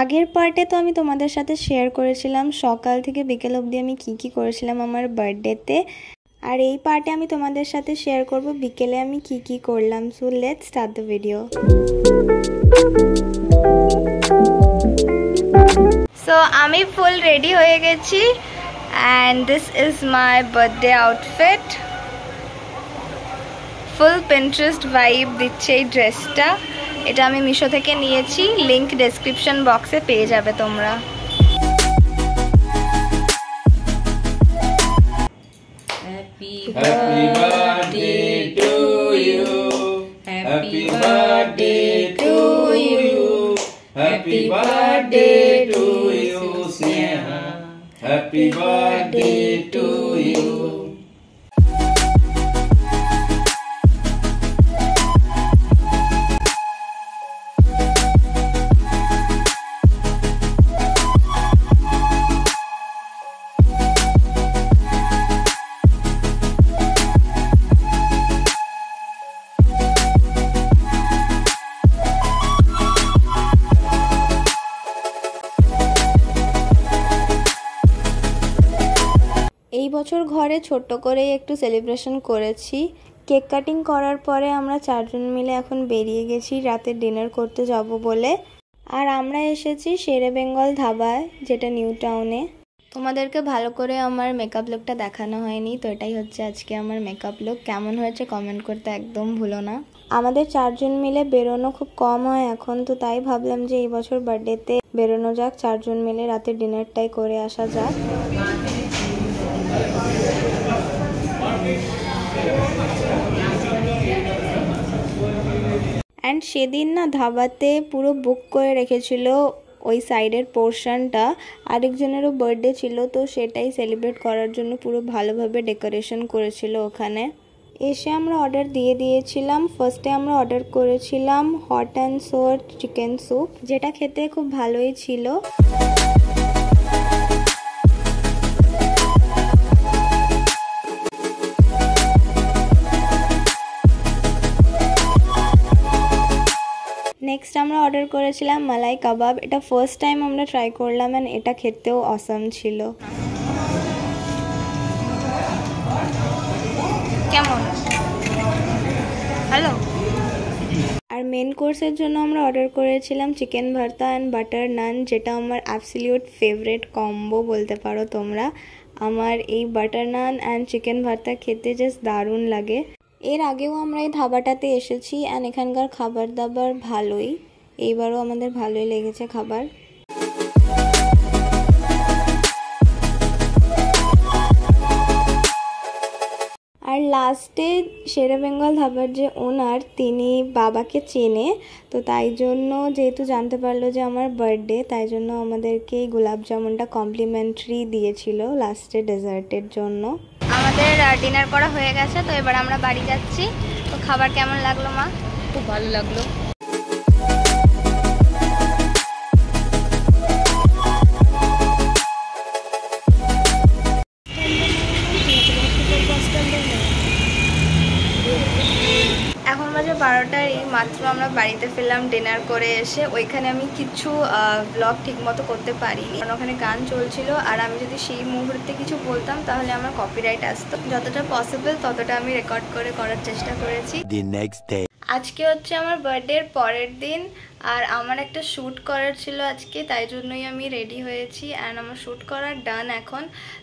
আগের পার্টে তো আমি তোমাদের সাথে শেয়ার করেছিলাম সকাল থেকে বিকেল অবধি আমি কি করেছিলাম আমার বার্থডেতে। আর এই পার্টে আমি তোমাদের সাথে শেয়ার করব বিকেলে আমি কি করলাম। So let's start the video. So আমি ফুল রেডি হয়ে গেছি and this is my birthday outfit. Full Pinterest vibe দিচ্ছে এই ড্রেসটা। এটা আমি মিশো থেকে নিয়েছি, লিংক ডেসক্রিপশন বক্সে পেয়ে যাবে তোমরা। Happy birthday to you. Happy birthday to you. Happy birthday to you, Sneha. Happy birthday to you. এই বছর ঘরে ছোট্ট করেই একটু সেলিব্রেশন করেছি। কেক কাটিং করার পরে আমরা চারজন মিলে এখন বেরিয়ে গেছি রাতে ডিনার করতে যাব বলে। আর আমরা এসেছি শেরে বেঙ্গল ধাবায়, যেটা নিউ টাউনে। তোমাদেরকে ভালো করে আমার মেকআপ লুকটা দেখানো হয়নি, তো এটাই হচ্ছে আজকে আমার মেকআপ লুক। কেমন হয়েছে কমেন্ট করতে একদম ভুলো না। আমাদের চারজন মিলে বেরোনো খুব কম হয় এখন, তো তাই ভাবলাম যে এই বছর বার্থডেতে বেরোনো যাক, চারজন মিলে রাতে ডিনারটাই করে আসা যাক। অ্যান্ড সেদিন না ধাবাতে পুরো বুক করে রেখেছিল ওই সাইডের পোর্শনটা। আরেকজনেরও বার্থডে ছিল, তো সেটাই সেলিব্রেট করার জন্য পুরো ভালোভাবে ডেকোরেশন করেছিল ওখানে। এসে আমরা অর্ডার দিয়ে দিয়েছিলাম। ফার্স্টে আমরা অর্ডার করেছিলাম hot and sour chicken soup, যেটা খেতে খুব ভালোই ছিল। নেক্সট আমরা অর্ডার করেছিলাম মালাই কাবাব। এটা ফার্স্ট টাইম আমরা ট্রাই করলাম অ্যান্ড এটা খেতেও অসাম ছিল। কেমন? হ্যালো। আর মেন কোর্সের জন্য আমরা অর্ডার করেছিলাম চিকেন ভর্তা অ্যান্ড বাটার নান, যেটা আমার অ্যাবসলিউট ফেভারিট কম্বো বলতে পারো তোমরা। আমার এই বাটার নান অ্যান্ড চিকেন ভর্তা খেতে জাস্ট দারুণ লাগে। এর আগেও আমরা এই ধাবাটাতে এসেছি অ্যান্ড এখানকার খাবার দাবার ভালোই। এইবারও আমাদের ভালোই লেগেছে খাবার। আর লাস্টে শেরে বেঙ্গল ধাবার যে ওনার, তিনি বাবাকে চেনে, তো তাই জন্য যেহেতু জানতে পারলো যে আমার বার্থডে, তাই জন্য আমাদেরকে এই গোলাপ জামুনটা কমপ্লিমেন্টারি দিয়েছিল লাস্টে ডেজার্টের জন্য। আমাদের ডিনার করা হয়ে গেছে, তো এবার আমরা বাড়ি যাচ্ছি। তো খাবার কেমন লাগলো মা? খুব ভালো লাগলো। এখন বাজে 12টার, এই মাত্র আমরা বাড়িতে ফিরলাম ডিনার করে এসে। ওইখানে আমি কিছু ব্লগ ঠিকমতো করতে পারিনি, কারণ ওখানে গান চলছিল। আর আমি যদি সেই মুহূর্তে কিছু বলতাম তাহলে আমার কপিরাইট আসতো। যতটা পসিবল ততটা আমি রেকর্ড করে করার চেষ্টা করেছি। আজকে হচ্ছে আমার বার্থডের পরের দিন, আর আমার একটা শ্যুট করার ছিল আজকে, তাই জন্যই আমি রেডি হয়েছি অ্যান্ড আমার শ্যুট করা ডান এখন।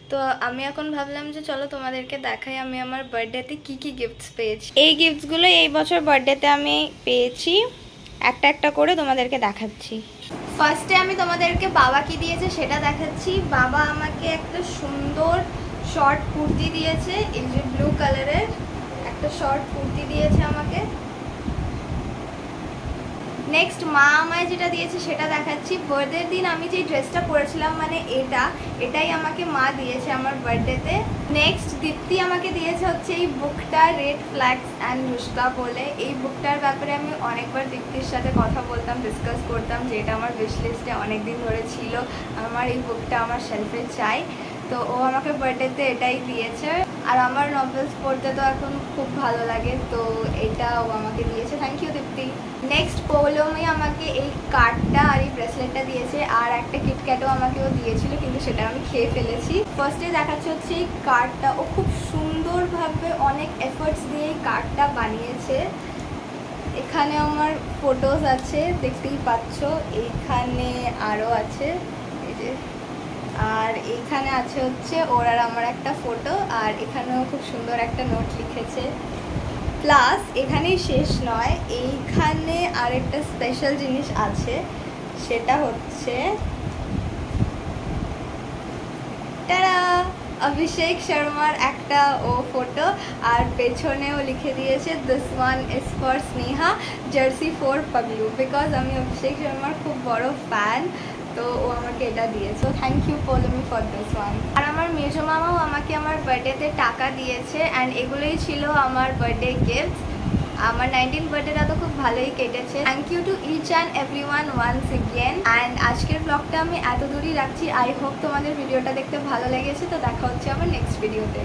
তো আমি এখন ভাবলাম যে চলো তোমাদেরকে দেখাই আমি আমার বার্থডেতে কি গিফটস পেয়েছি। এই গিফটসগুলো এই বছর বার্থডেতে আমি পেয়েছি, একটা একটা করে তোমাদেরকে দেখাচ্ছি। ফার্স্টে আমি তোমাদেরকে বাবা কি দিয়েছে সেটা দেখাচ্ছি। বাবা আমাকে একটা সুন্দর শর্ট কুর্তি দিয়েছে, এই যে ব্লু কালারের একটা শর্ট কুর্তি দিয়েছে আমাকে। নেক্সট মা আমায় যেটা দিয়েছে সেটা দেখাচ্ছি। বার্থডের দিন আমি যে ড্রেসটা পরেছিলাম, মানে এটাই আমাকে মা দিয়েছে আমার বার্থডেতে। নেক্সট দীপ্তি আমাকে দিয়েছে হচ্ছে এই বুকটা, রেড ফ্ল্যাগস অ্যান্ড নুস্কা বলে। এই বুকটার ব্যাপারে আমি অনেকবার দীপ্তির সাথে কথা বলতাম, ডিসকাস করতাম, যে এটা আমার উইশ লিস্টে অনেকদিন ধরে ছিল, আমার এই বুকটা আমার শেলফে চাই। তো ও আমাকে বার্থডেতে এটাই দিয়েছে। আর আমার নভেলস পড়তে তো এখন খুব ভালো লাগে, তো এটা ও আমাকে দিয়েছে। Thank you Dipti. Next Poulomi আমাকে এই কার্ডটা আর এই ব্রেসলেটটা দিয়েছে। আমাকেও দিয়েছিল, কিন্তু সেটা আমি খেয়ে ফেলেছি। ফার্স্টে দেখাচ্ছে হচ্ছে এই কার্ডটা। ও খুব সুন্দরভাবে অনেক এফোর্টস দিয়ে এই কার্ডটা বানিয়েছে। এখানে আমার ফটোজ আছে, দেখতেই পাচ্ছ। এইখানে আরও আছে, এই যে। আর এইখানে আছে হচ্ছে ওর আর আমার একটা ফটো, আর এখানেও খুব সুন্দর একটা নোট লিখেছে। প্লাস এখানেই শেষ নয়, এইখানে আরেকটা স্পেশাল জিনিস আছে, সেটা হচ্ছে টাটা অভিষেক শর্মার একটা ও ফটো, আর পেছনেও লিখে দিয়েছে this one is for Sneha, jersey for Paglu. Because আমি অভিষেক শর্মার খুব বড় ফ্যান, তো ও আমাকে এটা দিয়েছে। Thank you Poulami for this one. আর আমার মেজো মামাও আমাকে আমার বার্থডেতে টাকা দিয়েছে, অ্যান্ড এগুলোই ছিল আমার বার্থডে গিফট। আমার 19th বার্থডেটা তো খুব ভালোই কেটেছে। Thank you to each and everyone once again. And আজকের ব্লগটা আমি এত দূরই রাখছি। আই হোপ তোমাদের ভিডিওটা দেখতে ভালো লেগেছে। তো দেখা হচ্ছে আমার নেক্সট ভিডিওতে।